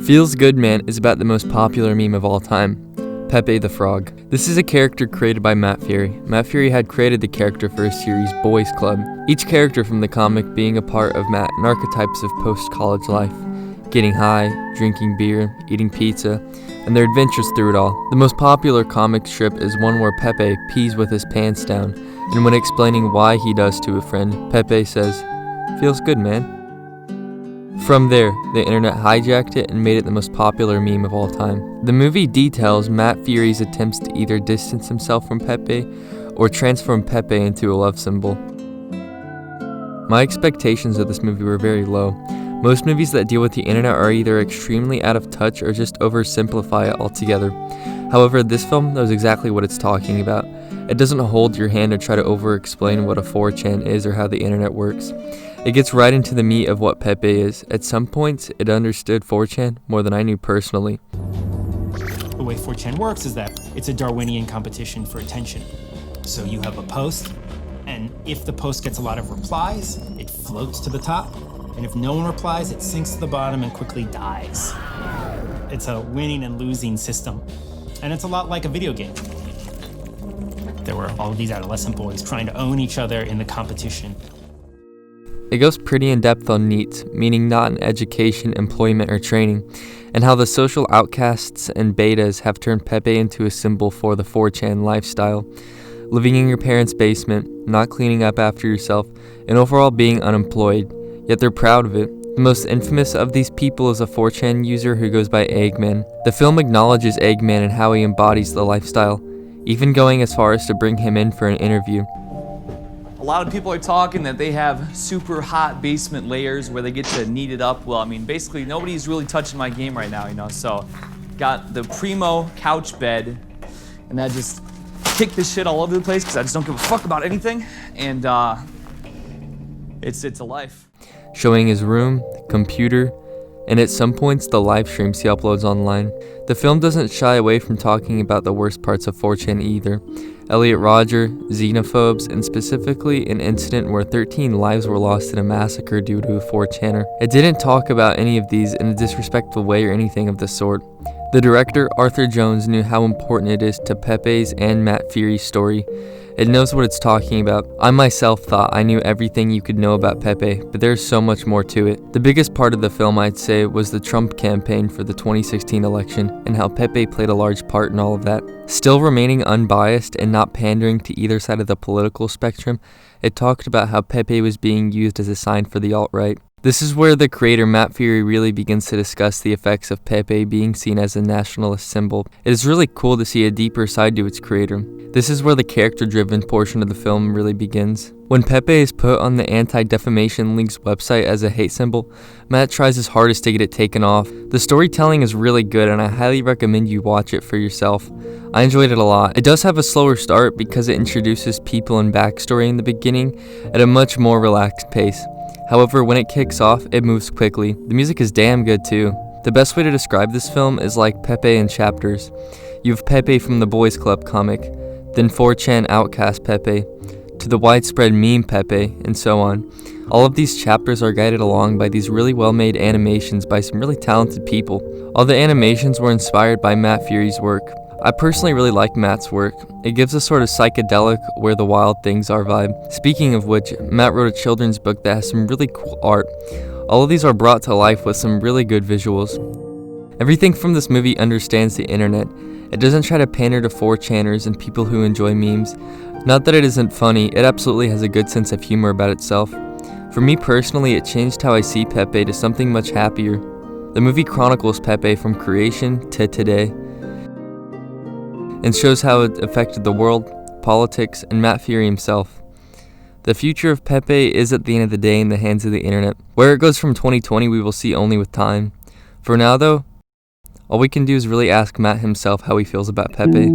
Feels Good Man is about the most popular meme of all time, Pepe the Frog. This is a character created by Matt Furie. Matt Furie had created the character for his series Boys Club, each character from the comic being a part of Matt and archetypes of post-college life, getting high, drinking beer, eating pizza, and their adventures through it all. The most popular comic strip is one where Pepe pees with his pants down, and when explaining why he does to a friend, Pepe says, "Feels good, man." From there, the internet hijacked it and made it the most popular meme of all time. The movie details Matt Furie's attempts to either distance himself from Pepe or transform Pepe into a love symbol. My expectations of this movie were very low. Most movies that deal with the internet are either extremely out of touch or just oversimplify it altogether. However, this film knows exactly what it's talking about. It doesn't hold your hand or try to over-explain what a 4chan is or how the internet works. It gets right into the meat of what Pepe is. At some points, it understood 4chan more than I knew personally. The way 4chan works is that it's a Darwinian competition for attention. So you have a post, and if the post gets a lot of replies, it floats to the top. And if no one replies, it sinks to the bottom and quickly dies. It's a winning and losing system. And it's a lot like a video game. There were all of these adolescent boys trying to own each other in the competition. It goes pretty in depth on NEET, meaning not in education, employment, or training, and how the social outcasts and betas have turned Pepe into a symbol for the 4chan lifestyle. Living in your parents' basement, not cleaning up after yourself, and overall being unemployed, yet they're proud of it. The most infamous of these people is a 4chan user who goes by Eggman. The film acknowledges Eggman and how he embodies the lifestyle, even going as far as to bring him in for an interview. A lot of people are talking that they have super hot basement layers where they get to knead it up. Well, I mean, basically nobody's really touching my game right now, so got the primo couch bed, and I just kick this shit all over the place because I just don't give a fuck about anything, and it's a life. Showing his room, computer, and at some points the live streams he uploads online. The film doesn't shy away from talking about the worst parts of 4chan either. Elliot Rodger, xenophobes, and specifically an incident where 13 lives were lost in a massacre due to a 4chaner. It didn't talk about any of these in a disrespectful way or anything of the sort. The director, Arthur Jones, knew how important it is to Pepe's and Matt Furie's story. It knows what it's talking about. I myself thought I knew everything you could know about Pepe, but there's so much more to it. The biggest part of the film, I'd say, was the Trump campaign for the 2016 election and how Pepe played a large part in all of that. Still remaining unbiased and not pandering to either side of the political spectrum, it talked about how Pepe was being used as a sign for the alt-right. This is where the creator Matt Furie really begins to discuss the effects of Pepe being seen as a nationalist symbol. It is really cool to see a deeper side to its creator. This is where the character-driven portion of the film really begins. When Pepe is put on the Anti-Defamation League's website as a hate symbol, Matt tries his hardest to get it taken off. The storytelling is really good and I highly recommend you watch it for yourself. I enjoyed it a lot. It does have a slower start because it introduces people and backstory in the beginning at a much more relaxed pace. However, when it kicks off, it moves quickly. The music is damn good too. The best way to describe this film is like Pepe in chapters. You have Pepe from the Boys Club comic, then 4chan outcast Pepe, to the widespread meme Pepe, and so on. All of these chapters are guided along by these really well-made animations by some really talented people. All the animations were inspired by Matt Furie's work. I personally really like Matt's work. It gives a sort of psychedelic where the wild things are vibe. Speaking of which, Matt wrote a children's book that has some really cool art. All of these are brought to life with some really good visuals. Everything from this movie understands the internet. It doesn't try to pander to 4chaners and people who enjoy memes. Not that it isn't funny, it absolutely has a good sense of humor about itself. For me personally, it changed how I see Pepe to something much happier. The movie chronicles Pepe from creation to today, and shows how it affected the world, politics, and Matt Furie himself. The future of Pepe is at the end of the day in the hands of the internet. Where it goes from 2020 we will see only with time. For now though, all we can do is really ask Matt himself how he feels about Pepe.